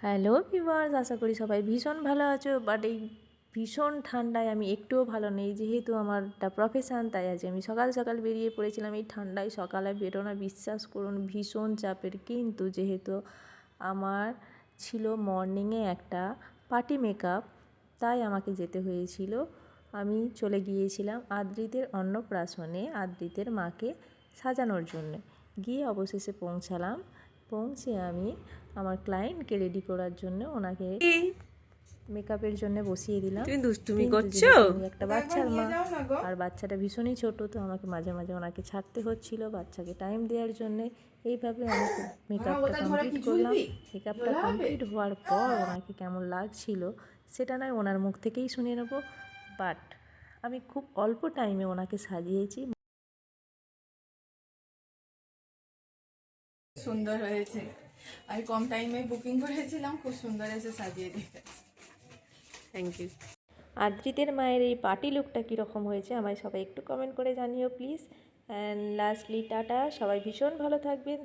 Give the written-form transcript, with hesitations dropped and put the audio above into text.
Hello viewers, আশা করি সবাই ভীষণ ভালো আছো। বাট এই ভীষণ ঠান্ডায় আমি একটুও ভালো নেই। যেহেতু আমার একটা প্রফেশান, তাই আজ আমি সকাল সকাল বেরিয়ে পড়েছিলাম। এই ঠান্ডায় সকালে বেরোনো বিশ্বাস করুন ভীষণ চাপের। কিন্তু যেহেতু আমার ছিল মর্নিংয়ে একটা পার্টি মেকআপ, তাই আমাকে যেতে হয়েছিল। আমি চলে গিয়েছিলাম আদ্রিতের অন্নপ্রাশনে আদ্রিতের মাকে সাজানোর জন্য। গিয়ে অবশেষে পৌঁছে আমি আমার ক্লায়েন্টকে রেডি করার জন্য ওনাকে মেকআপের জন্য বসিয়ে দিলাম। তুমি দুষ্টুমি কিন্তু করছো? যেহেতু আমি একটা বাচ্চার মা আর বাচ্চাটা ভীষণই ছোট, তো আমাকে মাঝে মাঝে ওনাকে ছাড়তে হচ্ছিল বাচ্চাকে টাইম দেওয়ার জন্যে। এইভাবে আমি মেকআপটা কমপ্লিট করলাম। মেকআপটা কমপ্লিট হওয়ার পর ওনাকে কেমন লাগছিল সেটা নয় ওনার মুখ থেকেই শুনে নেব। বাট আমি খুব অল্প টাইমে ওনাকে সাজিয়েছি। সুন্দর হয়েছে। আমি কম টাইমে বুকিং করেছিলাম, খুব সুন্দর এসে সাজিয়ে দিতে। Thank you. আদ্রিতের মায়ের এই পার্টি লুকটা কীরকম হয়েছে আমায় সবাই একটু কমেন্ট করে জানিও প্লিজ। অ্যান্ড লাস্টলি টাটা, সবাই ভীষণ ভালো থাকবেন।